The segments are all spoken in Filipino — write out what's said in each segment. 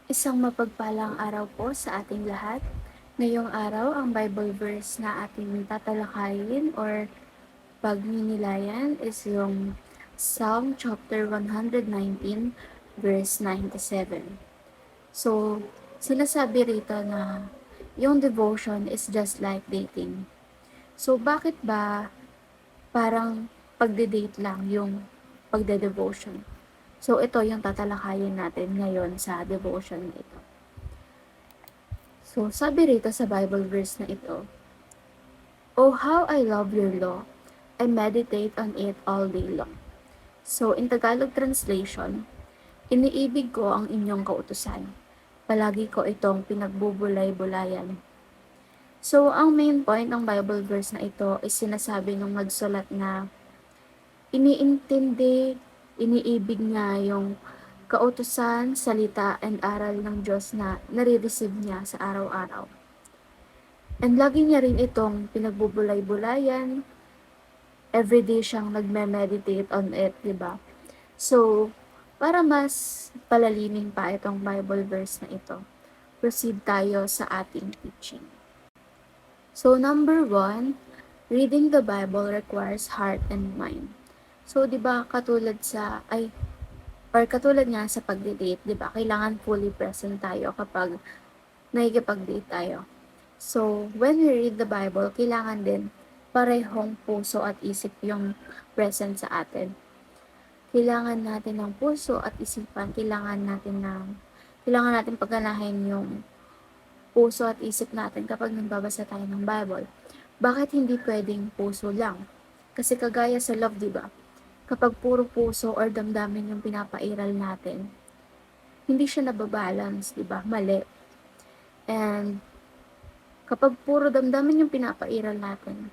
Isang mapagpalang araw po sa ating lahat. Ngayong araw, ang Bible verse na ating tatalakayin or pagminilayan is yung Psalm chapter 119, verse 97. So, sinasabi rito na yung devotion is just like dating. So, bakit ba parang pagde-date lang yung pagde-devotion? So, ito yung tatalakayin natin ngayon sa devotion na ito. So, sabi rito sa Bible verse na ito, "Oh, how I love your law. I meditate on it all day long." So, in Tagalog translation, iniibig ko ang inyong kautusan. Palagi ko itong pinagbubulay-bulayan. So, ang main point ng Bible verse na ito is sinasabi ng nagsulat na iniintindi, iniibig niya yung kautusan, salita, and aral ng Diyos na nare-receive niya sa araw-araw. And lagi niya rin itong pinagbubulay-bulayan, everyday siyang nagme-meditate on it, di ba? So, para mas palalimin pa itong Bible verse na ito, proceed tayo sa ating teaching. So, number 1, reading the Bible requires heart and mind. So, di ba katulad katulad nga sa pagde-date, di ba, kailangan fully present tayo kapag nakikipag-date tayo. So, when we read the Bible, kailangan din parehong puso at isip yung present sa atin. Kailangan natin ng puso at isipan, kailangan natin pagganahin yung puso at isip natin kapag nagbabasa tayo ng Bible. Bakit hindi pwedeng puso lang? Kasi kagaya sa love, di ba? Kapag puro puso or damdamin yung pinapairal natin, hindi siya nababalance, di ba? Mali. And kapag puro damdamin yung pinapairal natin,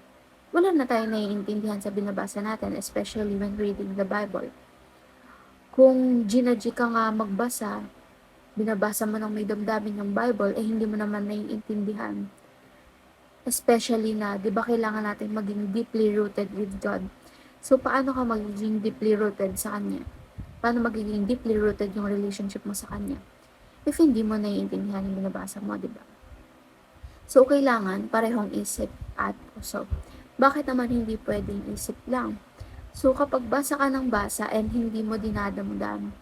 wala na tayong naiintindihan sa binabasa natin, especially when reading the Bible. Kung ginadji ka nga magbasa, binabasa mo ng may damdamin yung Bible, hindi mo naman naiintindihan. Especially na, di ba kailangan natin maging deeply rooted with God. So, paano ka magiging deeply rooted sa Kanya? Paano magiging deeply rooted yung relationship mo sa Kanya? If hindi mo naiintindihan yung binabasa mo, di ba? So, kailangan parehong isip at puso. Bakit naman hindi pwedeng isip lang? So, kapag basa ka ng basa and hindi mo dinadamdam,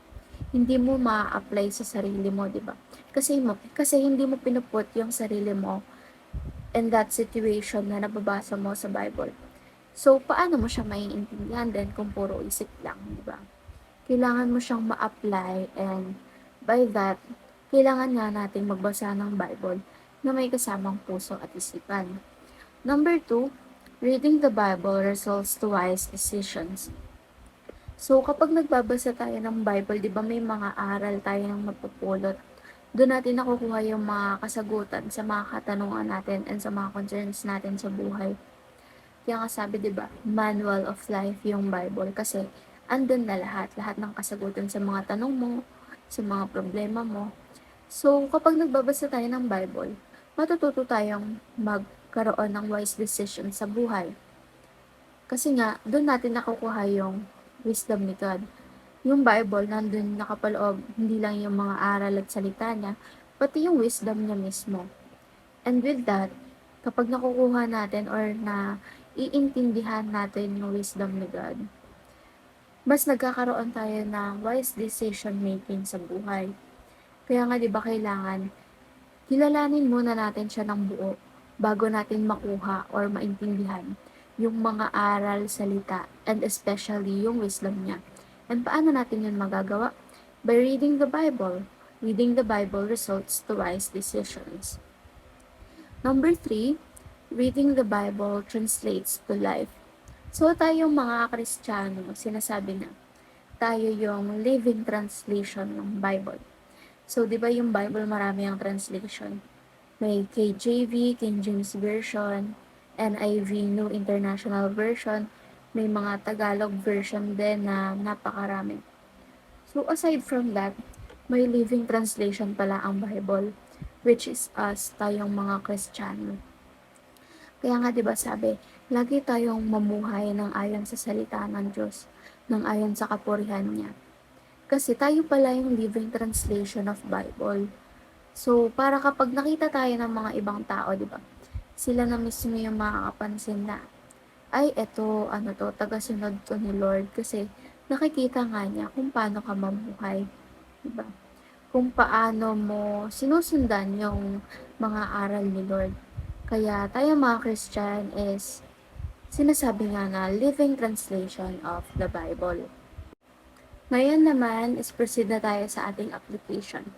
hindi mo ma-apply sa sarili mo, di ba? Kasi hindi mo pinuput yung sarili mo in that situation na nababasa mo sa Bible. So, paano mo siya maiintindihan din kung puro isip lang, di ba? Kailangan mo siyang ma-apply, and by that, kailangan nga nating magbasa ng Bible na may kasamang puso at isipan. Number 2, reading the Bible results to wise decisions. So, kapag nagbabasa tayo ng Bible, di ba may mga aral tayo ng mapupulot. Doon natin nakukuha yung mga kasagutan sa mga katanungan natin and sa mga concerns natin sa buhay. Kaya nga sabi, di ba, manual of life yung Bible kasi andun na lahat ng kasagutan sa mga tanong mo, sa mga problema mo. So, kapag nagbabasa tayo ng Bible, matututo tayong magkaroon ng wise decision sa buhay. Kasi nga, doon natin nakukuha yung wisdom ni God. Yung Bible, nandun nakapaloob, hindi lang yung mga aral at salita niya, pati yung wisdom niya mismo. And with that, kapag nakukuha natin or na iintindihan natin yung wisdom ni God, mas nagkakaroon tayo ng wise decision making sa buhay. Kaya nga 'di ba kailangan kilalanin muna natin siya ng buo bago natin makuha or maintindihan yung mga aral, salita, and especially yung wisdom niya. And paano natin yun magagawa? By reading the Bible. Reading the Bible results to wise decisions. Number 3, reading the Bible translates to life. So tayong mga Kristiyano, sinasabi na tayo yung living translation ng Bible. So, di ba yung Bible marami ang translation? May KJV, King James Version, NIV, New International Version, may mga Tagalog version din na napakarami. So, aside from that, may living translation pala ang Bible, which is us, tayong mga Kristiyano. Kaya nga 'di ba sabi, lagi tayong mamuhay ng ayon sa salita ng Diyos, ng ayon sa kapurihan niya. Kasi tayo pala yung living translation of Bible. So, para kapag nakita tayo ng mga ibang tao, di ba? Sila na mismo yung makakapansin na, ay, eto, ano to, tagasunod to ni Lord. Kasi, nakikita nga niya kung paano ka mabuhay. Di ba? Kung paano mo sinusundan yung mga aral ni Lord. Kaya, tayo mga Christian is, sinasabi nga na living translation of the Bible. Ngayon naman is proceed na tayo sa ating application.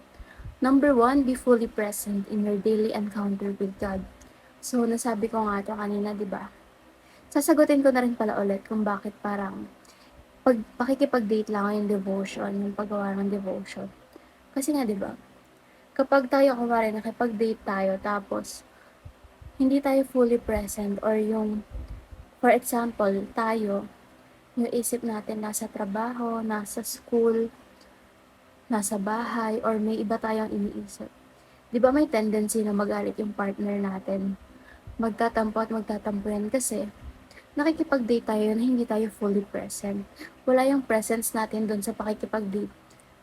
Number 1, be fully present in your daily encounter with God. So, nasabi ko nga ito kanina, di ba? Sasagutin ko na rin pala ulit kung bakit parang pakikipag-date lang yung devotion, yung paggawa ng devotion. Kasi nga, di ba? Kapag tayo, kumari, nakipag-date tayo, tapos, hindi tayo fully present, or yung, for example, tayo, yung isip natin nasa trabaho, nasa school, nasa bahay, or may iba tayong iniisip. Di ba may tendency na magalit yung partner natin? Magtatampo at magtatampo yan kasi nakikipag-date tayo na hindi tayo fully present. Wala yung presence natin doon sa pakikipag-date,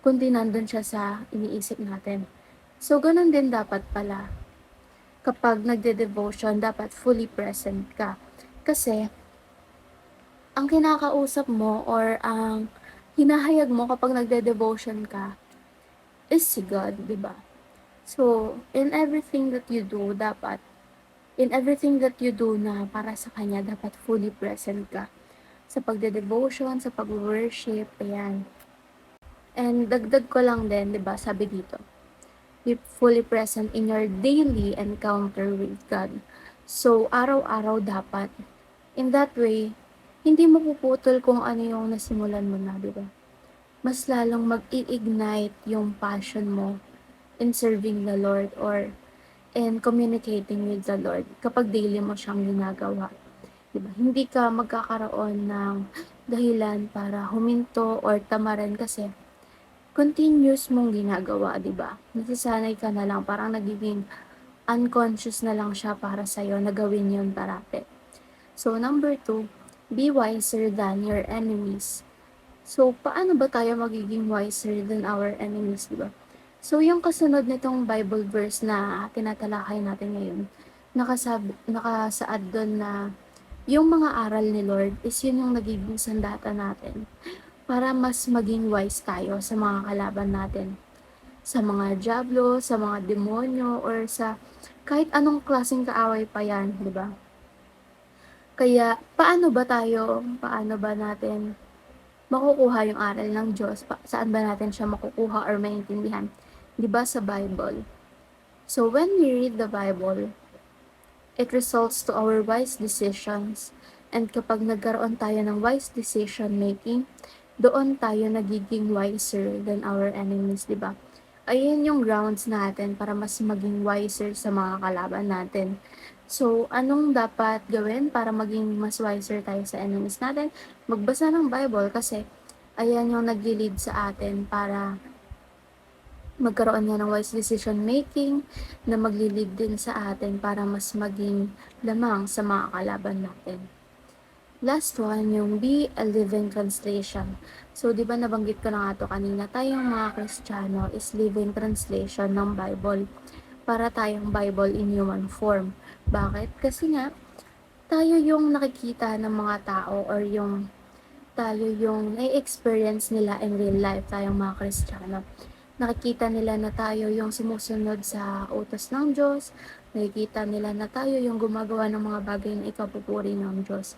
kundi nandun siya sa iniisip natin. So, ganun din dapat pala. Kapag nagde-devotion, dapat fully present ka. Kasi, ang kinakausap mo or ang hinahayag mo kapag nagde-devotion ka is si God, di ba? So, in everything that you do, na para sa Kanya, dapat fully present ka. Sa pagde-devotion, sa pag-worship, ayan. And dagdag ko lang din, di ba, sabi dito, be fully present in your daily encounter with God. So, araw-araw dapat. In that way, hindi mo puputol kung ano yung nasimulan mo na, di ba? Mas lalong mag-i-ignite yung passion mo in serving the Lord or in communicating with the Lord kapag daily mo siyang ginagawa. Diba? Hindi ka magkakaroon ng dahilan para huminto or tamarin kasi continuous mong ginagawa, diba? Nasasanay ka na lang, parang nagiging unconscious na lang siya para sa'yo na gawin yun parate. So, number 2, be wiser than your enemies. So, paano ba tayo magiging wiser than our enemies, diba? So, yung kasunod nitong Bible verse na tinatalakay natin ngayon, nakasaad doon na yung mga aral ni Lord is yun yung nagiging sandata natin para mas maging wise tayo sa mga kalaban natin. Sa mga diablo, sa mga demonyo, or sa kahit anong klaseng kaaway pa yan, di ba? Kaya, paano ba natin makukuha yung aral ng Diyos? Saan ba natin siya makukuha or maintindihan? Di ba sa Bible? So, when we read the Bible, it results to our wise decisions. And kapag nagkaroon tayo ng wise decision making, doon tayo nagiging wiser than our enemies, di ba? Ayun yung grounds natin para mas maging wiser sa mga kalaban natin. So, anong dapat gawin para maging mas wiser tayo sa enemies natin? Magbasa ng Bible kasi ayan yung nag-lead sa atin para magkaroon nga ng wise decision making na magli-lead din sa atin para mas maging lamang sa mga kalaban natin. Last one, yung be a living translation. So, di ba nabanggit ko na nga ito kanina, tayong mga Kristiyano is living translation ng Bible para tayong Bible in human form. Bakit? Kasi nga, tayo yung nakikita ng mga tao or tayo yung na-experience nila in real life, tayong mga Kristiyano. Nakikita nila na tayo yung sumusunod sa utos ng Diyos, nakikita nila na tayo yung gumagawa ng mga bagay na ikapupuri ng Diyos.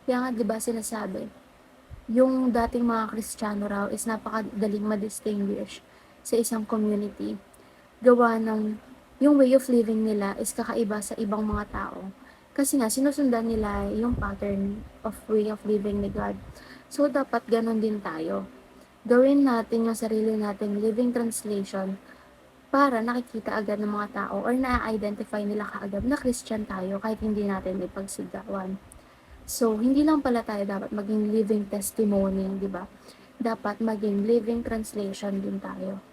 Kaya nga, di ba sinasabi, yung dating mga Kristiyano raw is napakadaling ma-distinguish sa isang community. Gawa ng yung way of living nila is kakaiba sa ibang mga tao. Kasi nga, sinusundan nila yung pattern of way of living ni God. So, dapat ganun din tayo. Gawin natin yung sarili nating living translation para nakikita agad ng mga tao or na-identify nila kaagad na Christian tayo kahit hindi natin ipagsigawan. So, hindi lang pala tayo dapat maging living testimony, di ba? Dapat maging living translation din tayo.